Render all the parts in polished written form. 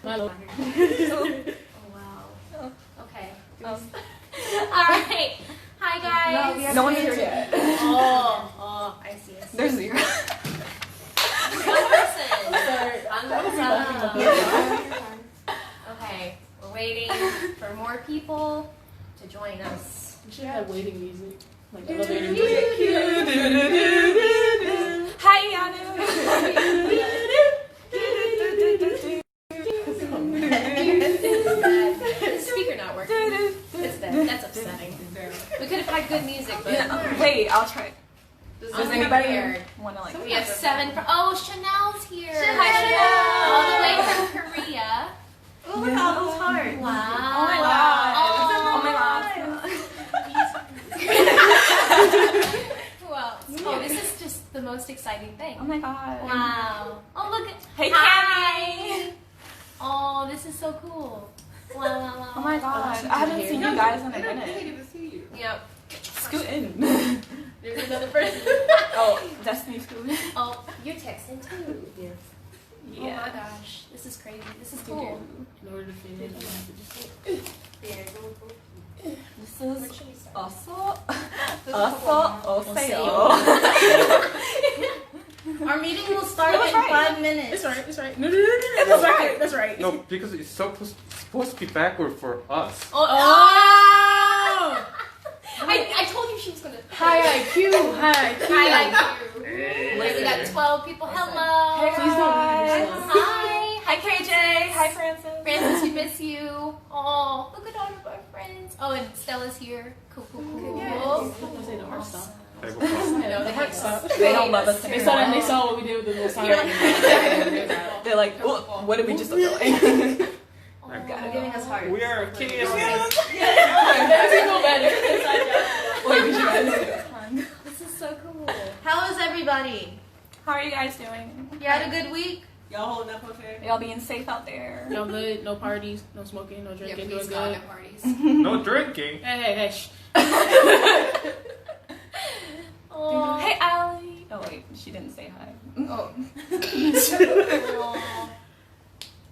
Oh wow. Okay. Alright. Hi guys. No one's here yet. Oh, I see. There's 0. One person. Okay, we're waiting for more people to join us. We should have waiting music. Like elevator music. Hi, Yanu. The speaker not working. It's dead. That's upsetting. We could have had good music, but Wait, I'll try. Does anybody weird. want to like? We have 7. Oh, Chanel's here. Hi, All the way from Korea. Oh, look at all those hearts. Wow. Oh my god. Who else? Oh, this is just the most exciting thing. Oh my god. Wow. Oh, look at. Hey, Hi. Oh, this is so cool. Wow. Oh my god. I haven't seen you guys in a minute. to see you. Yep. Scoot in. There's another person. Oh, Destiny scoot in. Oh, you're texting too. Yeah. Oh my gosh. This is crazy. This is cool. In order to fit in, you have to just. This Where is should we start? Our meeting will start in 5 minutes. It's right. It's right. No. That's right. That's right. No, because it's supposed to be backward for us. Oh! I told you she was gonna. High IQ. High IQ. Hi, like you. Wait, we got 12 people. Hello. Hey, Please don't guys. Hi. Hi, KJ. Hi, Francis. Francis, we miss you. Oh, look at all of our friends. Oh, and Stella's here. Cool. I was gonna say the heart stop. Table No, The heart stop. They don't love us They saw anymore. They saw what we did with the little sign. They're like, oh, what did we just doing? They're giving us hearts. We are kidding us. Wait, did you guys do it? This is so cool. How is everybody? How are you guys doing? You had a good week? Y'all holding up okay? Y'all being safe out there? No good. No parties. No smoking. No Yeah, drinking. please Doing God, good. no parties. No drinking. Hey, shh. Oh. Hey, Allie. Oh wait, she didn't say hi. Oh.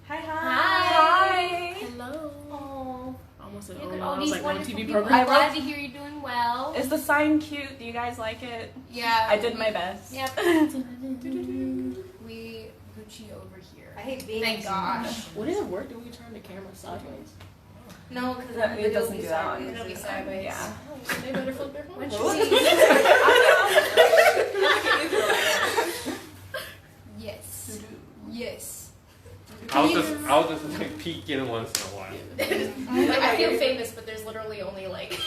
Hi. Hi. Hello. Oh. Almost said, Look oh at no, all I was these like on a wonderful TV people. program. I'm glad to hear you're doing well. Is the sign cute? Do you guys like it? Yeah. I did my best. Yep. We Gucci over here. I hate being Thank gosh. Would it have worked if we turned the camera sideways? No, because It doesn't do that one. It'll be sideways. Yeah. They better flip their phone. When should we? Yes. Yes. I'll just like peek in once in a while. Like, I feel famous, but there's literally only like 20,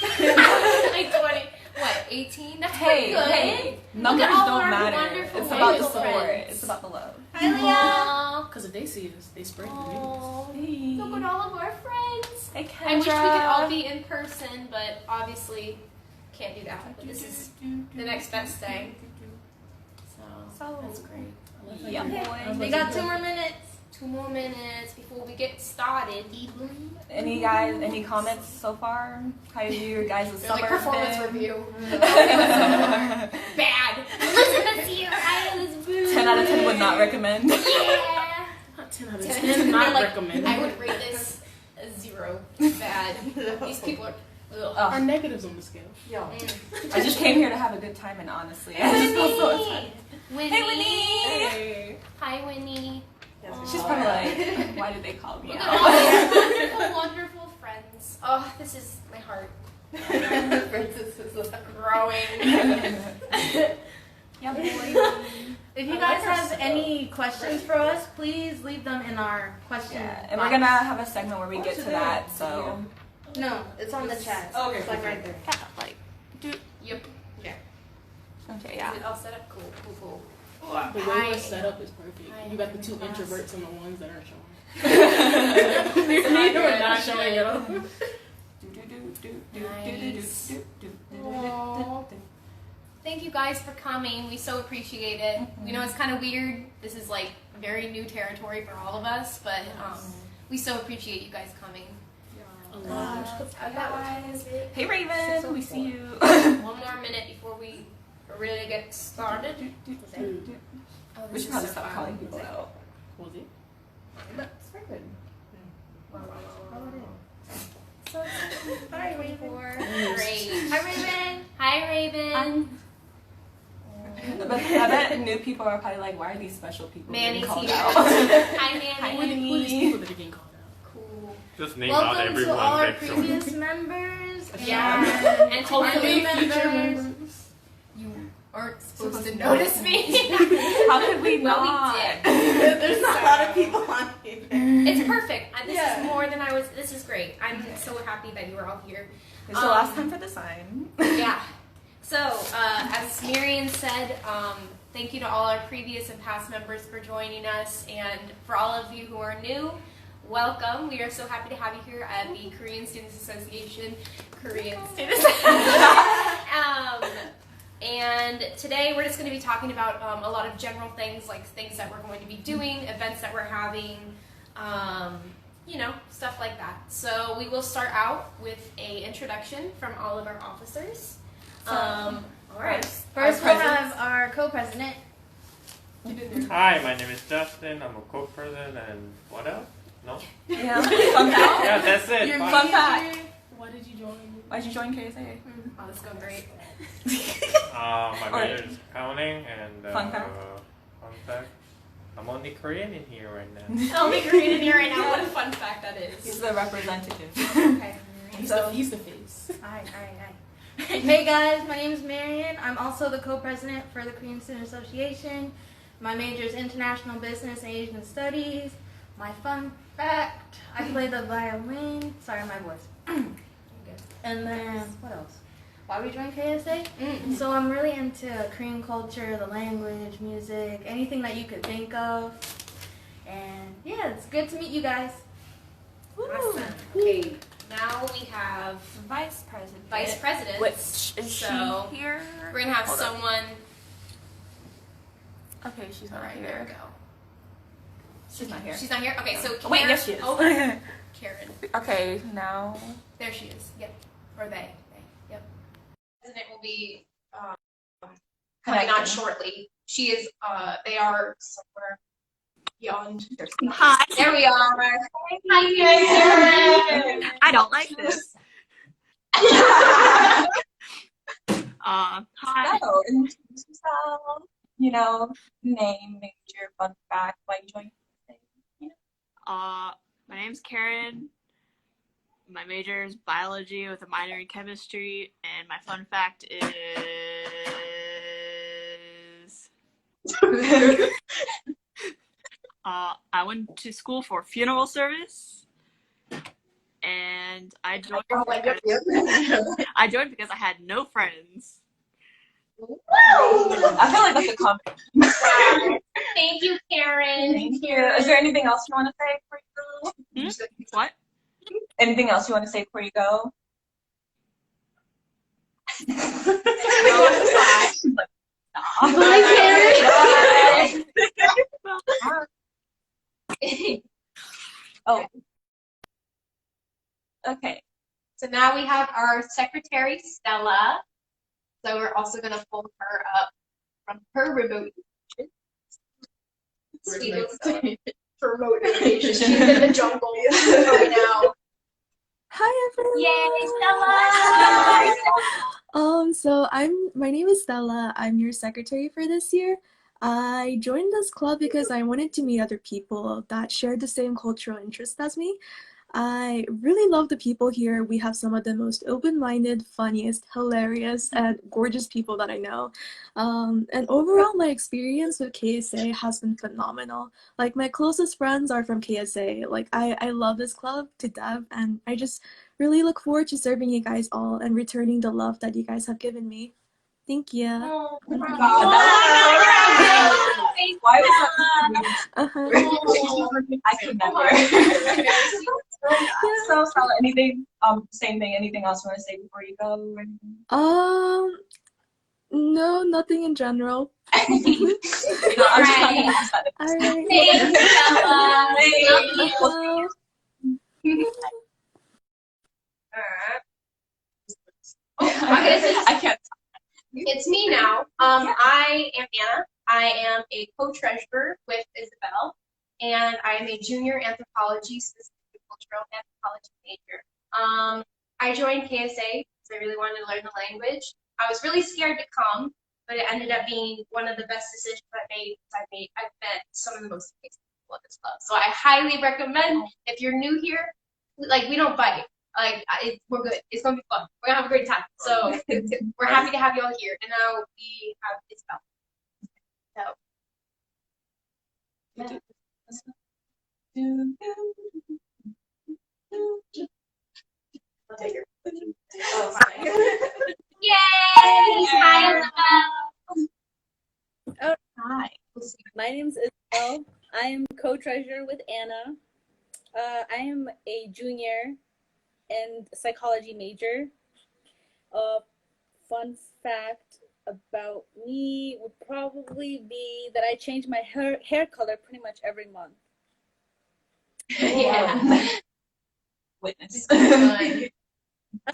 18? That's pretty good. Hey, numbers Look at all don't our matter. wonderful It's about the wonderful support. friends. It's about the love. Hi, Leah. Aw. Because if they see us, they spread the news. Aw. Hey. Look at all of our friends. Hey, Kendra. I wish we could all be in person, but obviously can't do that. But this is the next best thing. So that's great. Yeah, boy. We got 2 more minutes. 2 more minutes before we get started. Any comments so far? How your guys' They're summer like performance been? review. Bad. Elizabeth's here. I was boo. 10 out of 10 would not recommend. Yeah. Not 10 out of 10. 10. Not Like, recommend. I would rate this a 0. Bad. These people are. Ugh. Our negatives on the scale. Yo. I just came here to have a good time, and honestly, I just feel so excited. Winnie. Hey, Winnie! Hey. Hi, Winnie. She's probably like, why did they call me Look out? at all these wonderful, wonderful friends. Oh, this is my heart. Francis is Growing. Yeah, boy. If you guys have any questions for us, please leave them in our question Yeah, and box. we're gonna have a segment where we get to that, so. No, it's on the chat. Okay, It's like okay. right there. Like, dude. Yep. Okay, Is yeah. it all set up? Cool. The way Hi. we're set up is perfect. Hi. You got the 2 introverts and the ones that aren't showing. Neither are not showing at all. Nice. Aw. Thank you guys for coming. We so appreciate it. We know it's kind of weird. This is like very new territory for all of us, but we so appreciate you guys coming. Hi, guys. Hey, Raven. We see you. 1 more minute before we really get started. We should probably stop calling people out. Was it? That's very good. Raven. But I bet new people are probably like, why are these special people Manny's getting called here. out? Hi, Manny. Hi, Who are these people that are getting called out? Cool. Just name out Welcome everyone to all our that joined. previous members. Yeah. And to our Hopefully, new future members. members. You aren't supposed to notice me. How could we Well, not? we did. There's not a lot of people on here. It's perfect. This Yeah. is more than I was. This is great. I'm so happy that you are all here. It's the last time for the sign. Yeah. So, as Miriam said, thank you to all our previous and past members for joining us, and for all of you who are new, welcome. We are so happy to have you here at the Korean Students Association. And today we're just going to be talking about a lot of general things, like things that we're going to be doing, events that we're having, stuff like that. So we will start out with a introduction from all of our officers. All right. First, we'll have our co-president. Hi, my name is Justin. I'm a co-president, and what else? No? Yeah. Fun fact. Yeah, that's it. Your Bye. Fun fact. Why did you join? Why'd you join KSA? Oh, this is going great. My major is accounting, and Fun fact. Fun fact. I'm only Korean in here right now. Only Korean in here right now. What a fun fact that is. He's the representative. Okay. He's the face. Aye. Hey guys, my name is Marion. I'm also the co-president for the Korean Student Association. My major is International Business and Asian Studies. My fun fact, I play the violin. Sorry, my voice. And then, what else? Why we joined KSA? So I'm really into Korean culture, the language, music, anything that you could think of. And yeah, it's good to meet you guys. Awesome. Okay, now we have Vice president. Vice President. Which is So, she here? We're going to have Hold on. someone. Okay, she's All not right, there we here. go. She's not here. She's not here? Okay, so Karen. Wait, yes she is. Oh, Karen. Okay, now. There she is. Yep. Or they. Yep. President will be coming on shortly. She is, they are somewhere beyond. Hi. There we are. Hi, Karen. I don't like this. Hi. So, introduce yourself, name, major, fun fact, why you joined. My name's Karen. My major is biology with a minor in chemistry, and my fun fact is I went to school for funeral service, and I joined because I had no friends. I feel like that's a compliment. Thank you, Karen. Thank you. Is there anything else you want to say before you go? What? Anything else you want to say before you go? She's like, oh. Okay. So now we have our secretary, Stella. So we're also going to pull her up from her remote location. Remote location. She's in the jungle right now. Hi everyone. Yay, Stella! So my name is Stella. I'm your secretary for this year. I joined this club because I wanted to meet other people that shared the same cultural interests as me. I really love the people here. We have some of the most open-minded, funniest, hilarious, and gorgeous people that I know. And overall, my experience with KSA has been phenomenal. Like, my closest friends are from KSA. Like, I love this club to death, and I just really look forward to serving you guys all and returning the love that you guys have given me. Thank you. Oh my God. Why was that? I could never. So, Stella, anything, same thing, anything else you want to say before you go? Or anything? No, nothing in general. I'm just talking about that. Alright. I can't. It's me now. I am Anna. I am a co-treasurer with Isabel, and I am a junior anthropology, specifically cultural anthropology major. I joined KSA because I really wanted to learn the language, I was really scared to come, but it ended up being one of the best decisions I made. I've met some of the most amazing people at this club. So I highly recommend, if you're new here, like, we don't bite. Like, we're good. It's gonna be fun. We're gonna have a great time. So we're happy to have you all here. And now we have Isabel. Yay! Hi, Isabel. Oh, hi. My name is Isabel. I am co-treasurer with Anna. I am a junior and psychology major. Fun fact about me would probably be that I change my hair color pretty much every month. Yeah. Witness.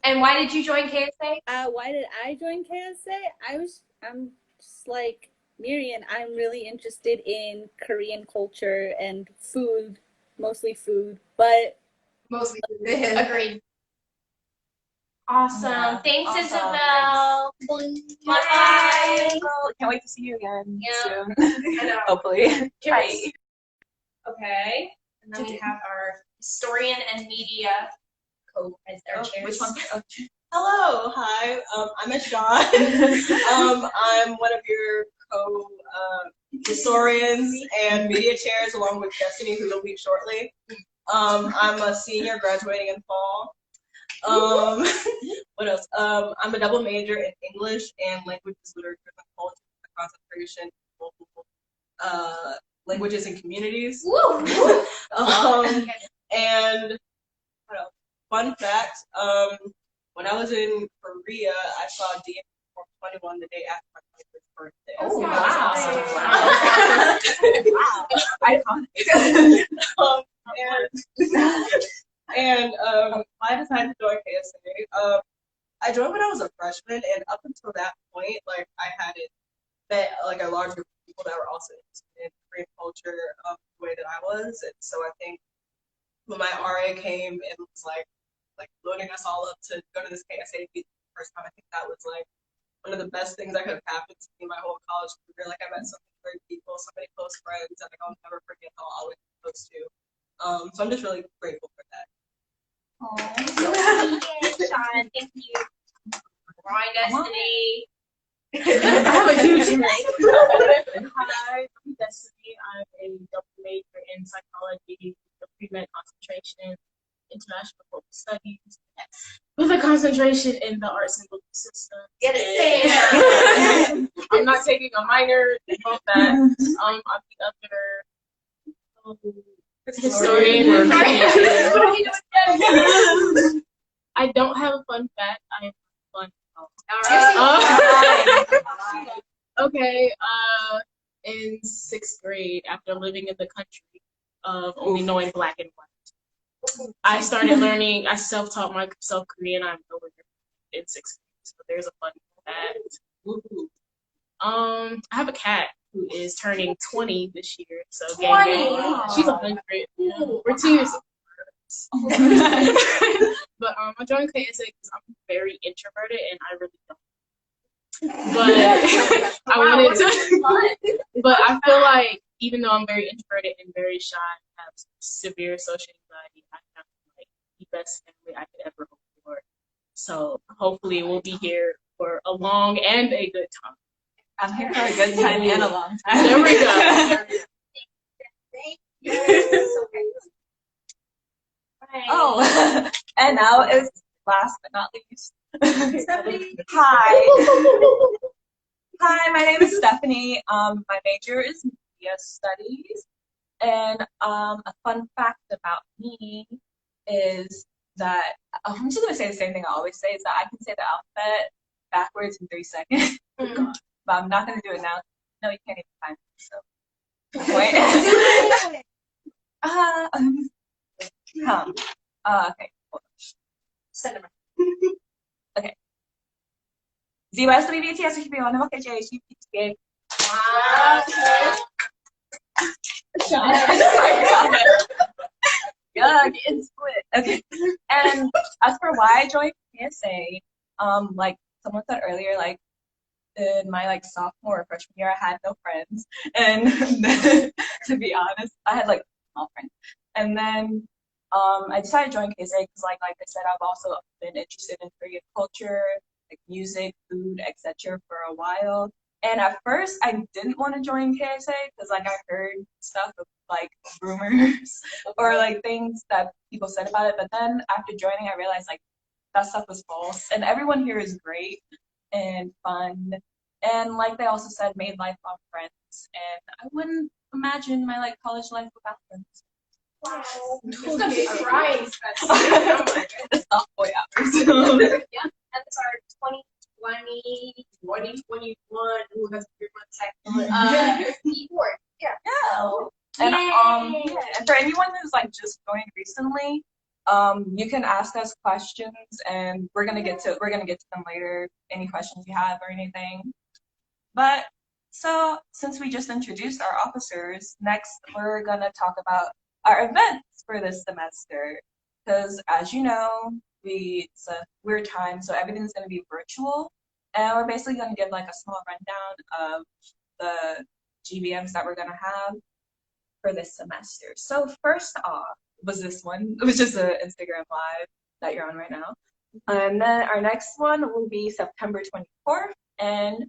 And why did you join KSA? Why did I join KSA? I'm just like Miriam. I'm really interested in Korean culture and food, mostly food, but mostly food. Agreed. Awesome. Yeah. Thanks, Awesome. Isabel. Bye. Can't wait to see you again soon. I know. Hopefully. Bye. Okay. And then we have our historian and media co-chairs. Which one? Hello, hi. I'm Ashawn. I'm one of your historians and media chairs, along with Destiny, who will leave shortly. I'm a senior graduating in fall. What else? I'm a double major in English and languages, literature, and culture, concentration, languages and communities. Woo! And what else? Fun fact, when I was in Korea, I saw DM 21 the day after my 21st birthday. Oh, So wow. Iconic. And I decided to join KSA. I joined when I was a freshman, and up until that point, like, I hadn't met like a large group of people that were also interested in Korean culture the way that I was. And so I think when my RA came and was like loading us all up to go to this KSA meeting the first time, I think that was like one of the best things that could have happened to me my whole college career. Like, I met so many great people, so many close friends, and like, I'll never forget how I'll always be close to. So I'm just really grateful for that. Yay, Sean. Thank you. Drawing Destiny. I have a huge name. Hi, I'm Destiny. I'm a double major in psychology, pre-med concentration, international global studies, with a concentration in the arts and belief system. Get it safe. I'm not taking a minor in both that. I'm the other historian. I don't have a fun fact. I have fun. Okay. In 6th grade, after living in the country of only knowing Black and white, I started learning. I self-taught myself Korean. I'm over in 6th grade, so there's a fun fact. I have a cat who is turning 20 this year. So 20. She's 100. We're 2 years apart. But I joined KSA because I'm very introverted and I really don't. But I wanted to. But I feel like even though I'm very introverted and very shy, and have severe social anxiety, I have like the best family I could ever hope for. So hopefully we'll be here for a long and a good time. I'm here for a good time and a long time. There we go. Oh, and now is last but not least. Hi. Hi, my name is Stephanie. My major is media studies. And a fun fact about me is that I'm just gonna say the same thing I always say, is that I can say the alphabet backwards in 3 seconds. But I'm not gonna do it now. No, you can't even find it, so wait. Okay. Okay. ZYSWBTS HBO no KJHPTA. Yeah, getting split. Okay. And as for why I joined KSA, like someone said earlier, like in my like sophomore or freshman year, I had no friends, and to be honest, I had like small friends, and then I decided to join KSA because like I said, I've also been interested in Korean culture, like music, food, etc. for a while. And at first, I didn't want to join KSA because like I heard stuff of like rumors or like things that people said about it. But then after joining, I realized like that stuff was false. And everyone here is great and fun. And like they also said, made lifelong friends. And I wouldn't imagine my like college life without friends. Wow. It's gonna be crying. It's not 4 hours. Yeah, that's our 2020, 2021. Ooh, that's a good one. E4. Yeah. And and for anyone who's like just joined recently, you can ask us questions, and we're gonna get to them later. Any questions you have or anything. But so since we just introduced our officers, next we're gonna talk about our events for this semester. Because as you know, it's a weird time, so everything's gonna be virtual, and we're basically gonna give like a small rundown of the GBMs that we're gonna have for this semester. So first off was this one. It was just an Instagram live that you're on right now. And then our next one will be September 24th, and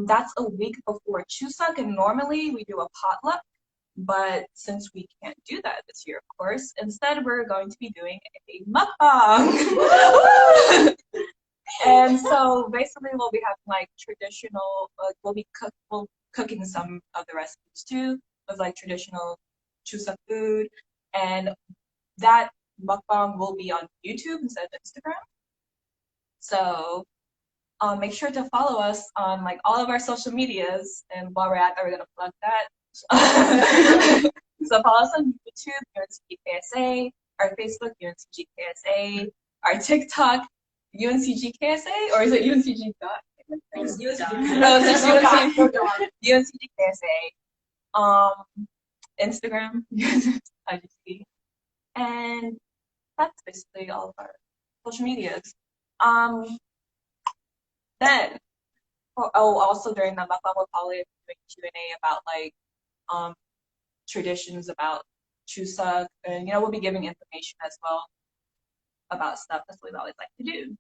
that's a week before Chuseok, and normally we do a potluck, but since we can't do that this year, of course, instead we're going to be doing a mukbang. And so basically we'll be having like traditional, like we'll be cooking some of the recipes too, of like traditional Chuseok food, and that mukbang will be on YouTube instead of Instagram. So make sure to follow us on like all of our social medias, and while we're at that, we're gonna plug that. So follow us on YouTube, Uncg Ksa, our Facebook, Uncg Ksa, our TikTok, Uncg Ksa, or is it Uncg dot? Uncg Ksa. Instagram, IGC, and that's basically all of our social medias. Then, also during the mukbang, we'll probably be doing Q&A about like traditions about Chuseok, and we'll be giving information as well about stuff. That's what we always like to do.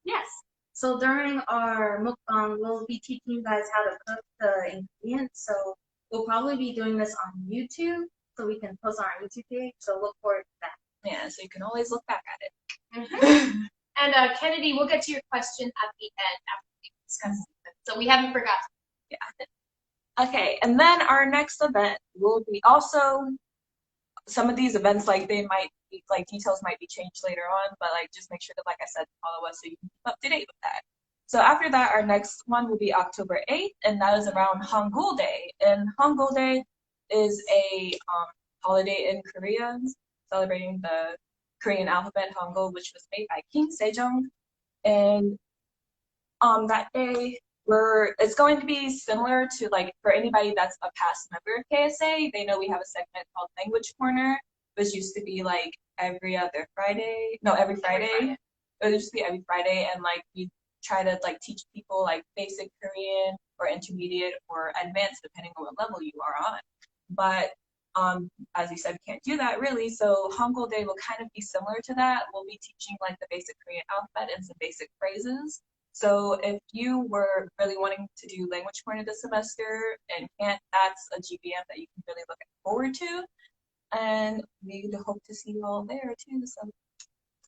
Yes. So during our mukbang, we'll be teaching you guys how to cook the ingredients. So we'll probably be doing this on YouTube, so we can post on our YouTube page. So look forward to that. Yeah, so you can always look back at it. Mm-hmm. And Kennedy, we'll get to your question at the end after we discuss it. So we haven't forgotten. Yeah. Okay, and then our next event will be also some of these events, like they might be, like details might be changed later on, but like just make sure that, like I said, follow us so you can keep up to date with that. So after that, our next one will be October 8th, and that is around Hangul Day. And Hangul Day is a holiday in Korea celebrating the Korean alphabet Hangul, which was made by King Sejong. And that day, it's going to be similar to, like, for anybody that's a past member of KSA, they know we have a segment called Language Corner, which used to be like every Friday. It used to be every Friday, and like we try to like teach people like basic Korean or intermediate or advanced, depending on what level you are on. But as you said, we can't do that really, so Hangul Day will kind of be similar to that. We'll be teaching like the basic Korean alphabet and some basic phrases. So if you were really wanting to do language corner this semester and can't, that's a GBM that you can really look forward to. And we hope to see you all there too, so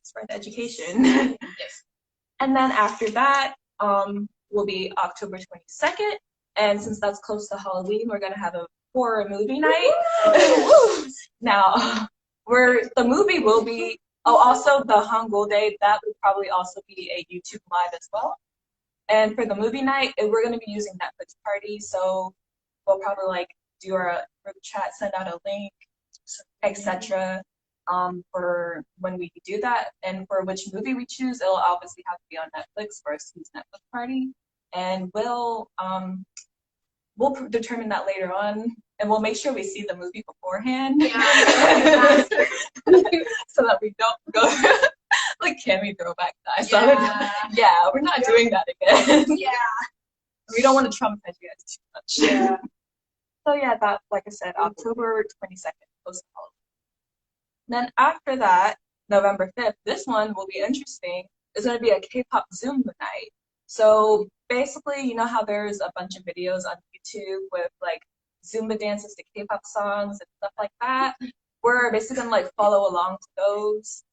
spread the education. Yes. And then after that will be October 22nd. And since that's close to Halloween, we're going to have a horror movie night. Now, the movie will be, also the Hangul Day, that would probably also be a YouTube live as well. And for the movie night, we're going to be using Netflix Party, so we'll probably like do our group chat, send out a link, etc. For when we do that. And for which movie we choose, it'll obviously have to be on Netflix for us to use Netflix Party. And we'll determine that later on, and we'll make sure we see the movie beforehand. Yeah. So that we don't go like, can we throw back that? So, yeah, we're not doing that we don't want to traumatize you guys too much. Yeah. So yeah, that, like I said, October 22nd, post Halloween. Then after that, November 5th, this one will be interesting. It's going to be a K-pop Zumba night. So basically, you know how there's a bunch of videos on YouTube with like Zumba dances to K-pop songs and stuff like that. We're basically going to like follow along to those,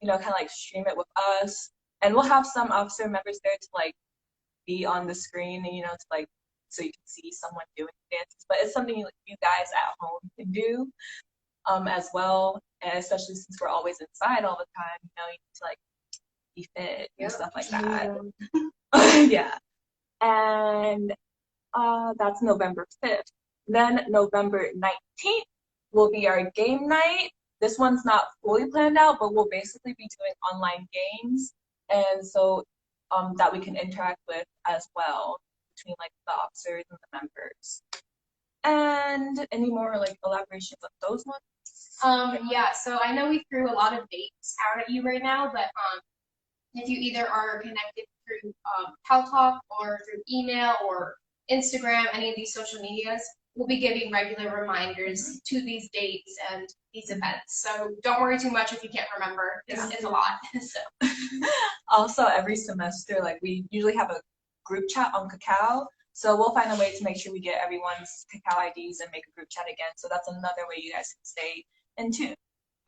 you know, kind of like stream it with us. And we'll have some officer members there to like be on the screen, you know, to like, so you can see someone doing dances. But it's something you guys at home can do as well. And especially since we're always inside all the time, you know, you need to like be fit and stuff like that. Yeah. And that's November 5th. Then November 19th will be our game night. This one's not fully planned out, but we'll basically be doing online games. And so that we can interact with as well between like the officers and the members. And any more like elaborations of those ones? Yeah, so I know we threw a lot of dates out at you right now, but if you either are connected through Talk or through email or Instagram, any of these social medias, we'll be giving regular reminders to these dates and these events. So don't worry too much if you can't remember. It's a lot. So. Also, every semester, like we usually have a group chat on Kakao. So we'll find a way to make sure we get everyone's Kakao IDs and make a group chat again. So that's another way you guys can stay in tune.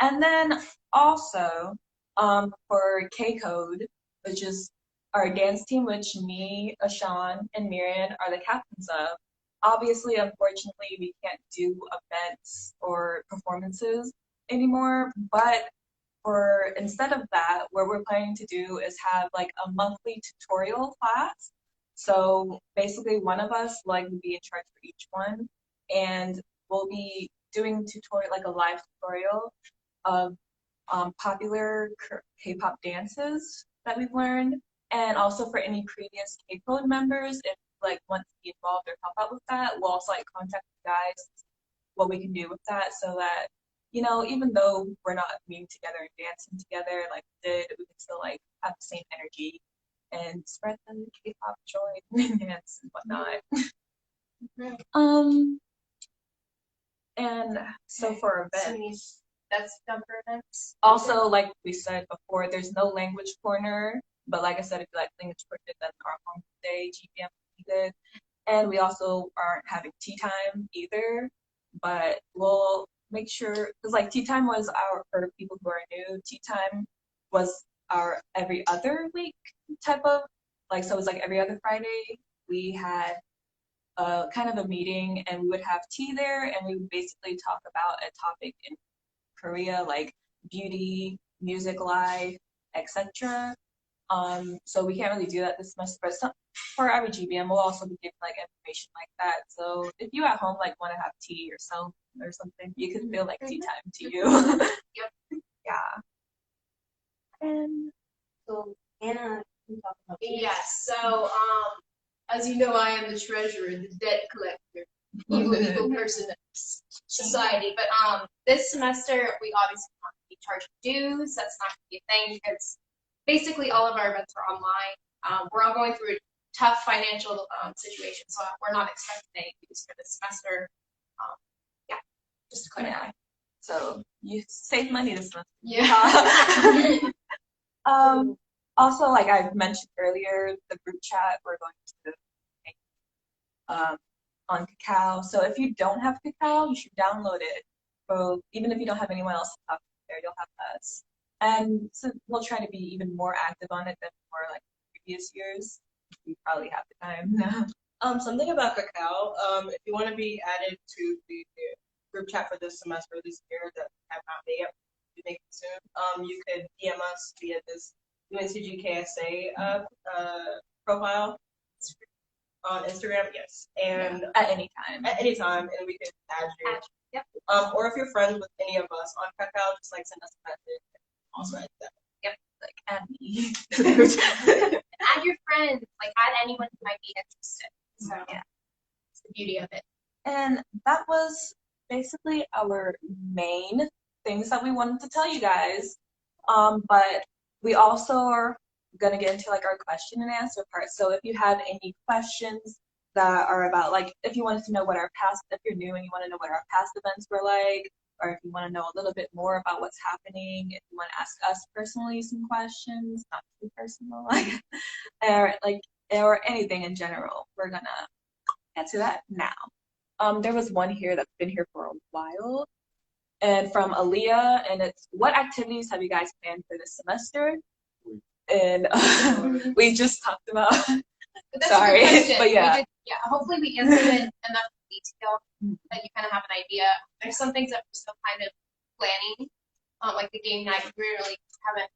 And then also for K-Code, which is our dance team, which me, Ashan, and Miriam are the captains of. Obviously, unfortunately, we can't do events or performances anymore, but for instead of that, what we're planning to do is have like a monthly tutorial class. So basically one of us like will be in charge for each one, and we'll be doing tutorial, like a live tutorial of popular K-pop dances that we've learned, and also for any previous K-Code members, if like want to be involved or help out with that, we'll also like contact you guys what we can do with that, so that, you know, even though we're not being together and dancing together like we did, we can still like have the same energy and spread the K-pop joy and dance and whatnot. And so for events, that's done for events. also, like we said before, there's no language corner, but like I said, if you like language corner, then our home day GPM will be good. And we also aren't having tea time either, but we'll make sure, because like tea time was for people who are new, tea time was our every other week type of, like, so it was like every other Friday we had kind of a meeting, and we would have tea there, and we would basically talk about a topic in Korea, like beauty, music life, etc. So we can't really do that this semester, but for every GBM, we'll also be giving like information like that. So if you at home like want to have tea or something, you can feel like tea time to you. Yep. Yeah. And So Anna, can you talk about Yes. So as you know, I am the treasurer, the debt collector, evil person of society. But this semester we obviously not to be charging dues. That's not going to be a thing because basically all of our events are online. We're all going through a tough financial situation, so we're not expecting any dues for this semester. Yeah, just to clarify. yeah. So you save money this month. Yeah. Also, like I mentioned earlier, the group chat we're going to make on Kakao. So if you don't have Kakao, you should download it. So even if you don't have anyone else to talk to there, you'll have us. And so we'll try to be even more active on it than for like previous years. We probably have the time now. Something about Kakao. If you want to be added to the group chat for this semester, this year that have not made yet, be making soon. You could DM us via this Uncg Ksa profile on Instagram. Yes, and At any time. and we could add you. Yep. Or if you're friends with any of us on Kakao, just like send us a message. Also add that. Yep. Like add me. Add your friends, like add anyone who might be interested. So Yeah. it's the beauty of it. And that was basically our main things that we wanted to tell you guys. But we also gonna get into like our question and answer part. So if you have any questions that are about like if you wanted to know what our past, if you're new and you want to know what our past events were like, or if you want to know a little bit more about what's happening, if you want to ask us personally some questions, not too personal, like, or anything in general, we're gonna answer that now. There was one here that's been here for a while, and from Aaliyah, and it's, what activities have you guys planned for this semester? And we just talked about. That's Sorry, a good question. but yeah. Hopefully we answered it enough detail that you kind of have an idea. There's some things that we're still kind of planning, like the game night. We really haven't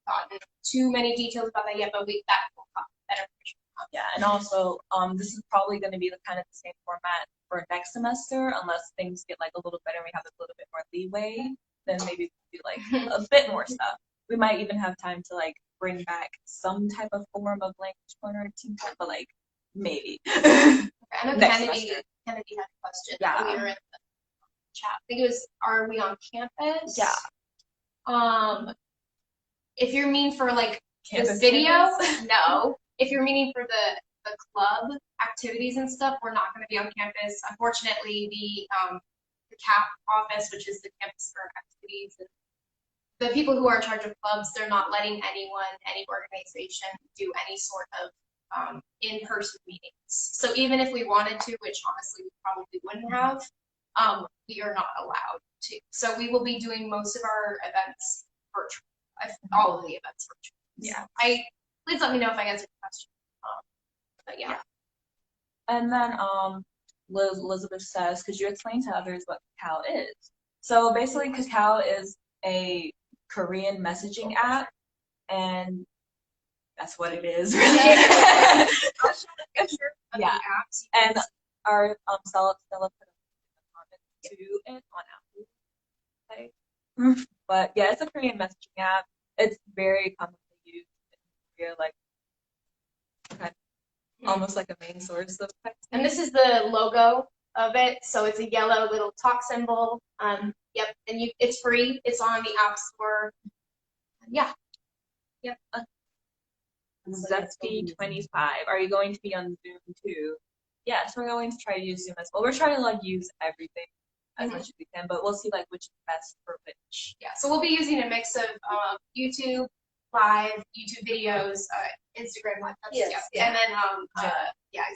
gotten too many details about that yet, but that will come better. Yeah, and also, this is probably going to be the kind of the same format for next semester, unless things get like a little better and we have a little bit more leeway. Then maybe we can do like a bit more stuff. We might even have time to like bring back some type of form of language corner team time, but like maybe. I know Kennedy had a question. Yeah. We were in the chat. I think it was, are we on campus? Yeah. If you're meaning for like Campus, this video, campus? no. If you're meaning for the club activities and stuff, we're not going to be on campus. Unfortunately, the CAP office, which is the campus for activities, and the people who are in charge of clubs, they're not letting anyone, any organization, do any sort of in-person meetings. So even if we wanted to, which honestly we probably wouldn't have, we are not allowed to. So we will be doing most of our events virtual. All of the events virtual. Yeah. Please let me know if I answered the question. But yeah. And then Elizabeth says, could you explain to others what Kakao is? So basically, Kakao is a Korean messaging app, and that's what it is, really. I'll show the picture of Yeah. the apps. And our Stella put a comment to it on Apple. But yeah, it's a Korean messaging app. It's very commonly used in Korea, like kind of almost like a main source of text. And this is the logo of it. So it's a yellow little talk symbol. Yep. And it's free. It's on the App Store. Yeah. Yep. Zesty25. Are you going to be on Zoom too? Yes, we're going to try to use Zoom as well. We're trying to like use everything as much as we can, but we'll see like which is best for which. Yeah. So we'll be using a mix of YouTube Live, YouTube videos, Instagram Live, Yes, yeah. And then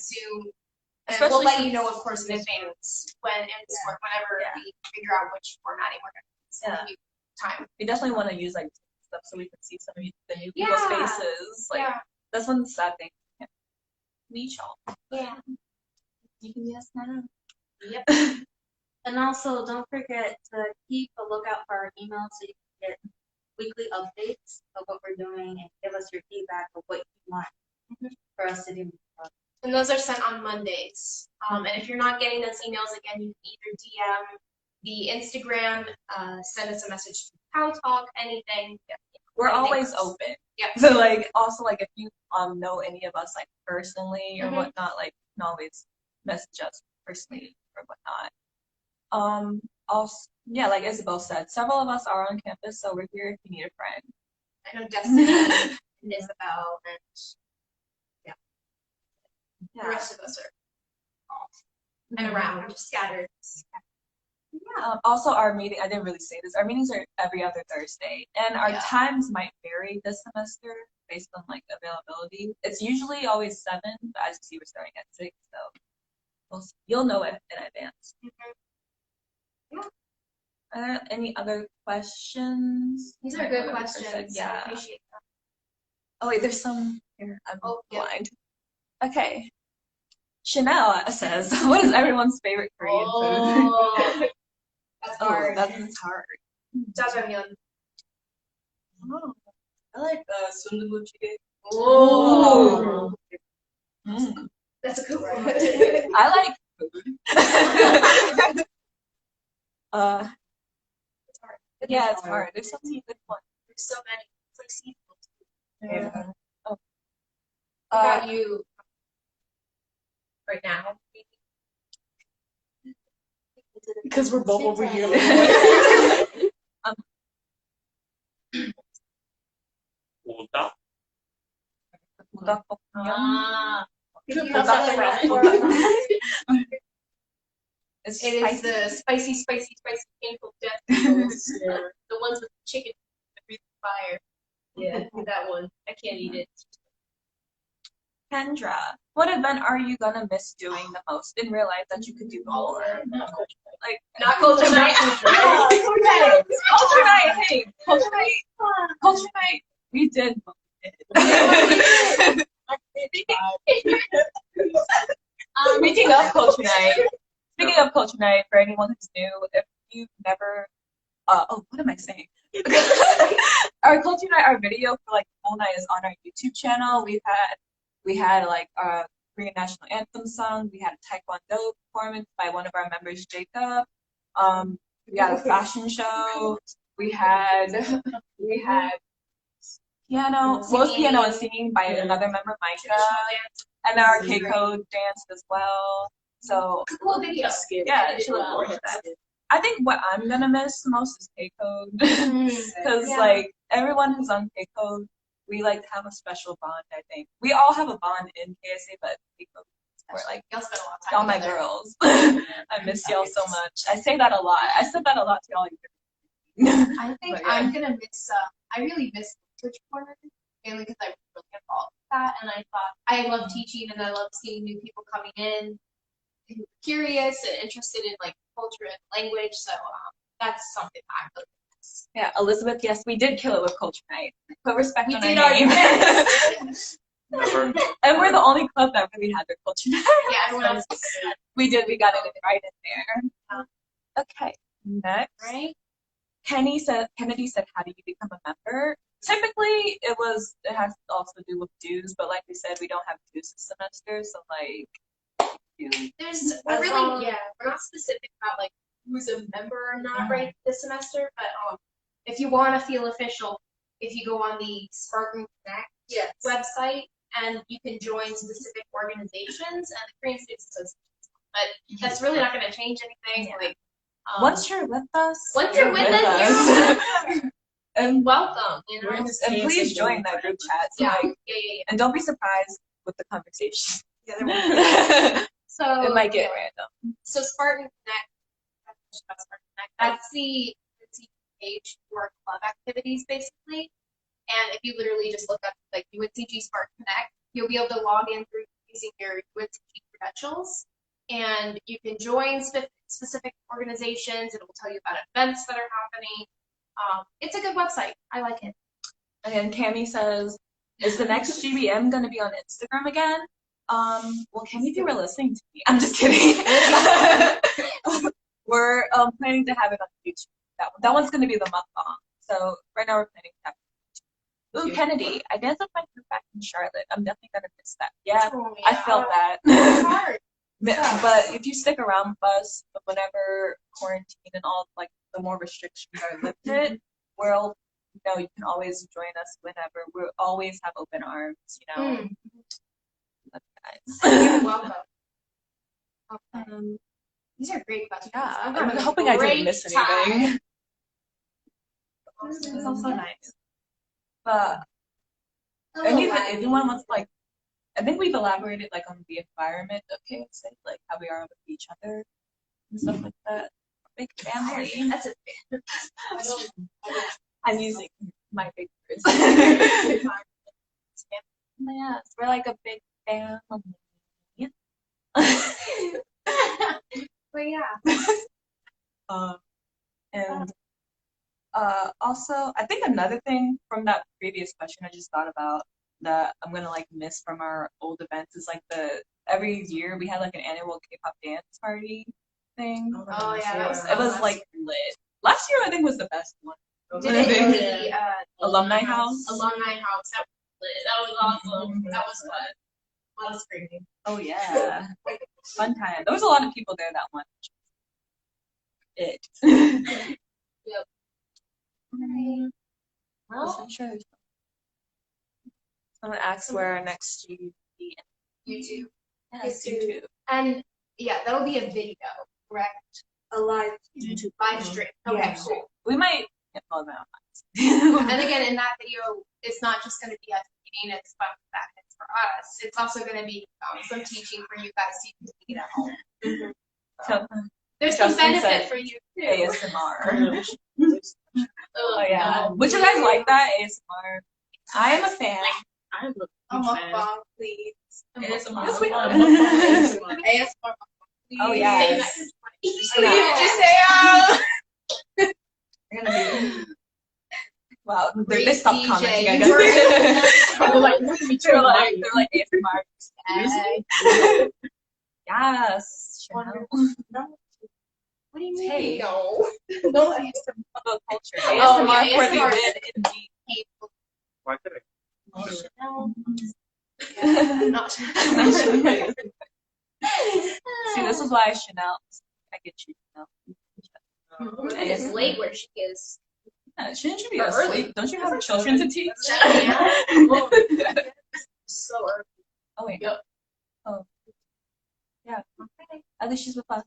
Zoom. And Especially we'll let you know, of course, in advance whenever we figure out which formatting we're going to use. Time. We definitely want to use like stuff so we can see some of the new people's faces. Like that's one sad thing. Meet y'all. Yeah. You can yes now. Yep. And also, don't forget to keep a lookout for our email so you can get weekly updates of what we're doing and give us your feedback of what you want for us to do. And those are sent on Mondays. And if you're not getting those emails, again, you can either DM the Instagram, send us a message to How Talk, anything. We're anything always else. open. Yeah. So like also like if you know any of us like personally or whatnot, like you can always message us personally or whatnot. Also like Isabel said, several of us are on campus, so we're here if you need a friend. I know Destiny and Isabel and the rest of us are off and around, scattered. Yeah. Also, our meeting, I didn't really say this, our meetings are every other Thursday, and our times might vary this semester based on like availability. It's usually always 7, but as you see, we're starting at 6, so you'll know it in advance. Yeah. Are there any other questions? These are good questions. Yeah. I appreciate them. Oh wait, there's some here. I'm blind. Okay. Chanel says, what is everyone's favorite Korean food? That's hard. That's hard. Jajangmyeon. Oh, I like sundubu chicken. Oh. That's a good one. I like food. It's hard. Yeah, it's hard. There's so many good ones. There's so many. It's like seafood. Yeah. Oh. What about you right now? Because we're both over here. Ulta. It is the spicy painful death noodles. The ones with chicken that breathe fire. Yeah, that one. I can't eat it. Kendra, what event are you gonna miss doing the most and realize that you could do more? Like Not culture night. Culture night. Culture night. Hey, culture night. Culture night. We did. Speaking of culture night. Speaking of culture night, for anyone who's new, if you've never, what am I saying? Our culture night, our video for like the whole night is on our YouTube channel. We had like our Korean national anthem sung. We had a Taekwondo performance by one of our members, Jacob. We had a fashion show. We had piano, both piano and singing by another member, Micah, and our K-code dance as well. So Cool video. yeah, I should look forward to that. I think what I'm gonna miss the most is K-code, because like everyone who's on K-code, we like to have a special bond. I think we all have a bond in KSA, but K-code, we're like Y'all spend a lot of time y'all my together. girls. I miss y'all so much. I say that a lot. I said that a lot to y'all. I think But, yeah. I'm gonna miss. I really miss Twitch corner, mainly because I was really involved with that, and I thought I love teaching and I love seeing new people coming in who are curious and interested in like culture and language. So that's something I really miss. Yeah, Elizabeth. Yes, we did kill it with culture night. Put respect We on did our our name. best. And we're the only club that really had their culture night. Yeah, everyone else was We did. We got it right in there. Okay. Next. right. Kennedy said, how do you become a member? Typically, it has to also do with dues, but like we said, we don't have dues this semester, so like, We're not specific about like who's a member or not right this semester, but if you want to feel official, if you go on the Spartan Connect website and you can join specific organizations and the Korean Students Association, but that's really not going to change anything. Like once you're with us, you're and welcome, you know, and please join that group chat. So yeah. And don't be surprised with the conversation. So it might get random. So Spartan Connect, that's the page for club activities basically. And if you literally just look up like UNCG Spartan Connect, you'll be able to log in through using your UNCG credentials, and you can join specific organizations. It will tell you about events that are happening. It's a good website. I like it. And Cami says, is the next GBM going to be on Instagram again? Well, Cami, if you were listening to me, I'm just kidding. We're planning to have it on YouTube. That one's going to be the mukbang. So right now we're planning to have it on YouTube. Ooh, Kennedy, I danced with my group back in Charlotte. I'm definitely going to miss that. Yeah, I felt that. It's hard. But if you stick around with us, whenever quarantine and all, like, the more restrictions are lifted, you can always join us whenever. We'll always have open arms, Love you guys. You're welcome. These are great questions. Yeah, I'm hoping I didn't miss anything. It's also nice. But if anyone wants, like, I think we've elaborated like on the environment of KSA, like how we are with each other and stuff like that. Big family. That's a big. I'm using my big words. Yes, we're like a big family. But yeah. And also, I think another thing from that previous question I just thought about that I'm gonna like miss from our old events is like every year we had like an annual K-pop dance party thing. Oh yeah, it was like lit. Last year I think was the best one. Did it in the Alumni House? Alumni House. That was lit. That was awesome. That was fun. A lot of screaming. Oh yeah. Fun time. There was a lot of people there that one. Yep. Well, sure. Someone asks where our next GD. YouTube. Yes, YouTube. And yeah, that'll be a video, correct? A live YouTube live stream. Okay, yeah. cool. We might follow that. And again, in that video, it's not just going to be us meeting. It's fun that it's for us, it's also going to be some teaching for you guys so you can take it at home. So, There's some Justin benefit said for you too. ASMR. Oh yeah. Would you guys like that ASMR? I am a fan. I'm a A huge fan. mukbang, please. ASMR. Yes, we are. ASMR. ASMR. Oh yes. Did you say We're gonna be. Wow, Great they stopped DJ. commenting. I You guess were- They're like, look at me, they're like ASMR. Yes. Chanel. What do you mean? Hey. No. No. About culture. Oh, ASMR yeah, for the ASMR. win indeed. Why did Not See, this is why Chanel. I get you, Chanel. It's late where she is. Yeah, shouldn't you be Or asleep? early. Don't you have children to teach? So early. Oh wait. Yep. Oh. Yeah. At least she's with us.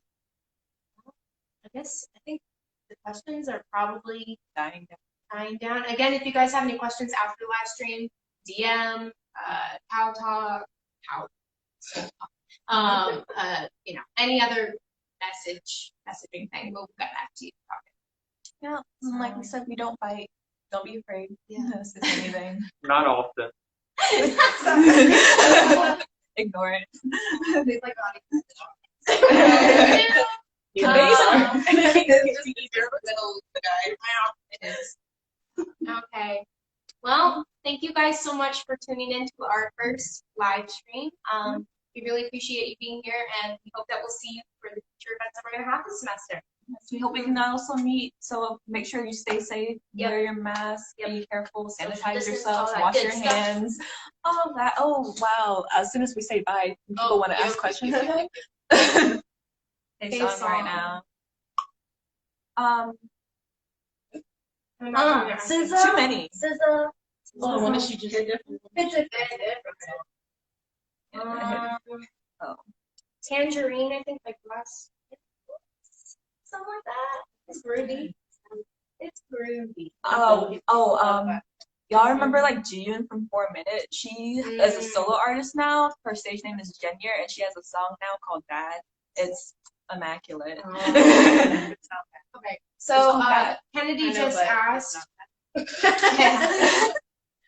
I think the questions are probably Dying dying down. Again, if you guys have any questions after the live stream, DM, How Talk, any other messaging thing, we'll get back to you. Yeah, and like we said, we don't fight. Don't be afraid. Yeah. This is anything. Not often. Ignore it. It's like It is. Okay. Well, thank you guys so much for tuning in to our first live stream. We really appreciate you being here, and we hope that we'll see you for the future events that we're going to have this semester. Yes, we hope we can also meet. So make sure you stay safe. Yep. Wear your mask. Yep. Be careful. Social Sanitize distance, yourselves. all that Wash good your stuff. hands. All of that. Oh wow! As soon as we say bye, people want to ask questions. Hey, song right now. SZA. Too many. SZA. Oh, when did she just? It's a Oh. Tangerine, I think, like last. Something like that. It's groovy. It's groovy. Y'all remember like Jiyun from 4 Minute? She is a solo artist now. Her stage name is Jenier, and she has a song now called Dad. It's immaculate. Okay. So Kennedy just asked.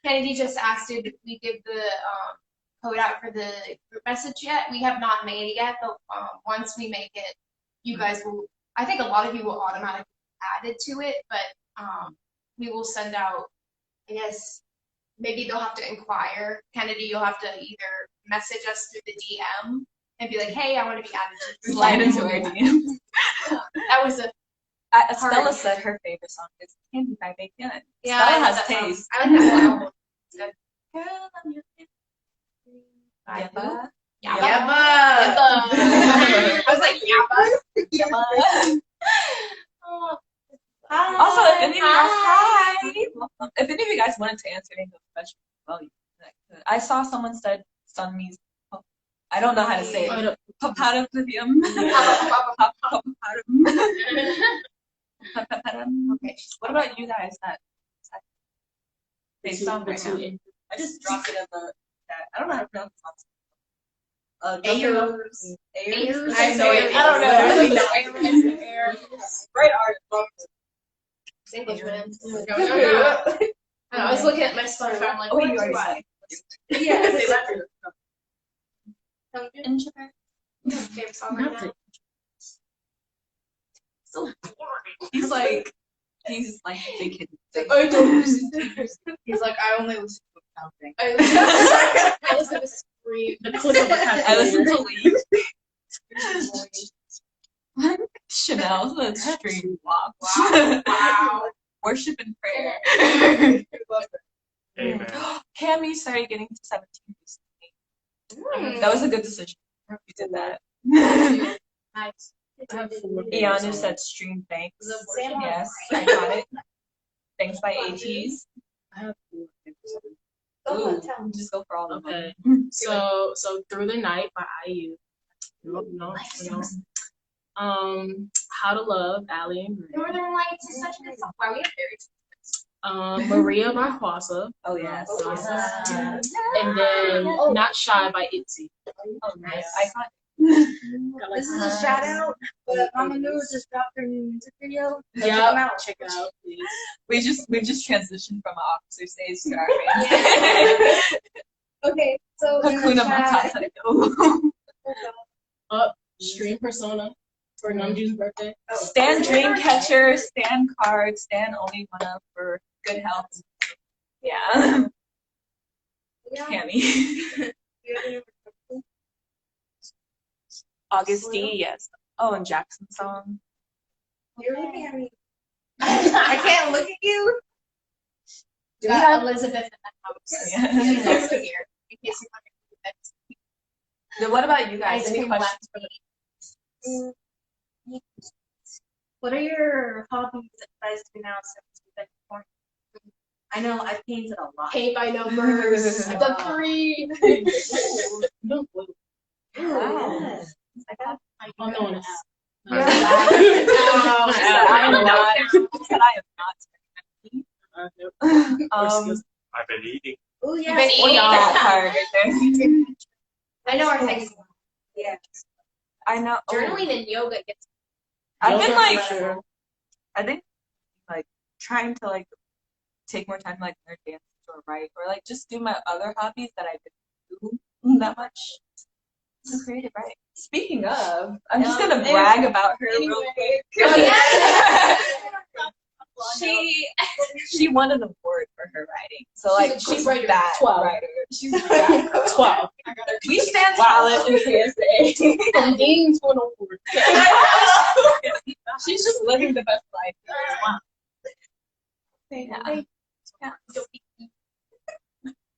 Kennedy just asked if we give the code out for the group message yet. We have not made it yet, but once we make it, you guys will. I think a lot of you will automatically add it to it, but we will send out. I guess maybe they'll have to inquire. Kennedy, you'll have to either message us through the DM and be like, "Hey, I want to be added to this." Slide into our DM. That was a Stella said her favorite song is Candy by Bacon. yeah. Stella I like has that song. taste. I like that album. It's good. Girl, I'm your Yabba. Yabba. I was like, Yabba. Yabba. Oh. Also, if any of you guys, if any of you guys wanted to answer any of those questions, well, you could. I saw someone said Sunmi's. I don't know how to say it. Papadophysium. Okay. What about you guys? Based on right now. I just dropped it in the chat. I don't know how to pronounce it. Ayers. Ayers. I don't know. Great art. Englishman. No. I was looking at my Spotify. I'm like, Oh, what you do already I? said. Yeah. Introvert. Favorite song right now? So boring. He's like big kid. I don't listen to He's like, I only listen to counting. I listen to Scream. The clip of a I listen to Leave. Chanel, the stream walk. Wow. Worship and prayer. Amen. Cammy started getting to 17 recently. Mm. That was a good decision. You did that. Nice. Ianu said stream thanks. Sam Yes, I got it. Thanks by ATs. I have 4. Ooh, just go for all of them. Okay. So Through the Night by IU. No. How to Love, Allie and Green. Northern Lights is such a good song. Wow, we have very Maria by Kwasa. Oh yes. And then Not Shy by Itzy. Oh nice. This is a shout out. Mama News just dropped her new music video. Yeah, check it out, please. We just transitioned from an officer stage to our main stage. Okay, so Hakuna Matata. Stream Persona for Namjoon's birthday. Stan Dreamcatcher, Stan Card, Stan Only Wanna for good health. Yeah. Cammy. August D, yes. Oh, and Jackson song. You're looking at me. I can't look at you. We got Elizabeth in the house. Yeah. She's also here. In case you want to do that. Then what about you guys? Ice Any cream questions for left. What are your hobbies that you guys do now since you've been quarantined? I know I painted a lot. Paint by numbers. The 3. Wow. I got Oh, no one asked. I am not. I've been eating. Oh yeah. You've been eating That part right there. I know our things. Yeah. I know. Journaling and yoga gets. I've been like, Sure. I think like trying to like take more time to like learn dance or write or like just do my other hobbies that I didn't do that much. So creative, right? Speaking of, I'm just gonna brag about her real quick. She won an award for her writing. So like she's writer. that 12. writer. She's 12. We stand talent in KSA. From games to an award. She's just living the best life. Yeah. Yeah.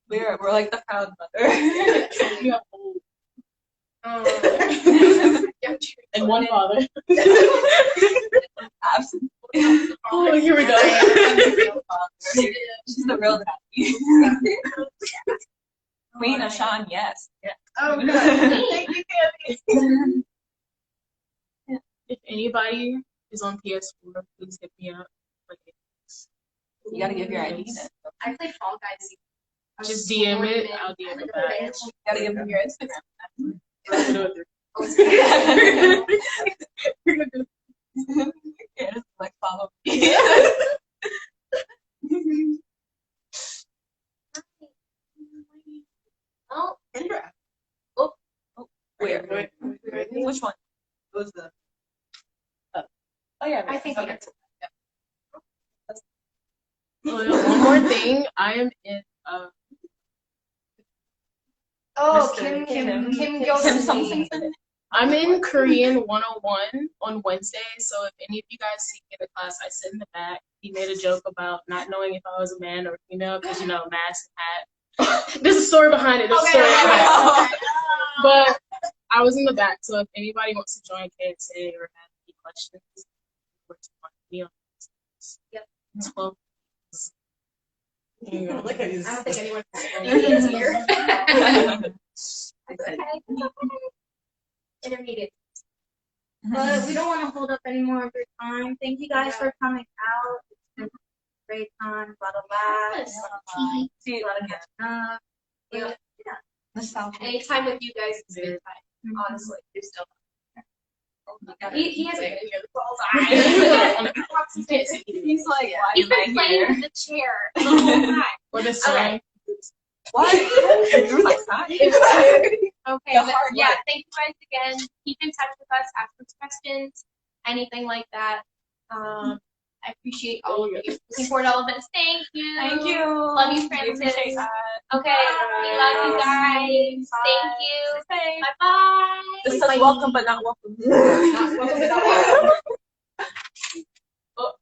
We're like the proud mother. You have old. And one father. Absolutely. Oh, here we go. She's the real daddy. Queen of Sean, yes. Yeah. Oh, good. Thank you, Tammy. If anybody is on PS4, please hit me up. You gotta give your ID then. I played Fall Guys. Just DM it. I'll DM it back. You gotta give them your Instagram. Yeah, just like follow me. Oh, Indra. Where? Which one? What was the? Oh yeah. I think that's One more thing. I am in Kim something. I'm in Korean 101 on Wednesday, so if any of you guys see me in the class, I sit in the back. He made a joke about not knowing if I was a man or female because, you know, mask and hat. There's a story behind it. But I was in the back, so if anybody wants to join KSA or have any questions, me on Yep. 12. I don't think anyone is here. Intermediate. But we don't want to hold up any more of your time. Thank you guys for coming out. It's been a great time. A lot of laughs. See, A lot of catching up. yeah. Any time with you guys is good time. Honestly, you're still. He has a video all the time. He's like, why He's am I been playing here? with the chair the whole time. Or the slang. Why? You're my side. Okay, The but hard yeah, work. thank you guys again. Keep in touch with us, ask us questions, anything like that. I appreciate all of you. Looking forward to all of us. Thank you. Thank you. Love you, We Francis. appreciate that. Okay, we love you guys. Bye. Thank you. Bye bye. This says welcome but not welcome. Welcome to the Oh.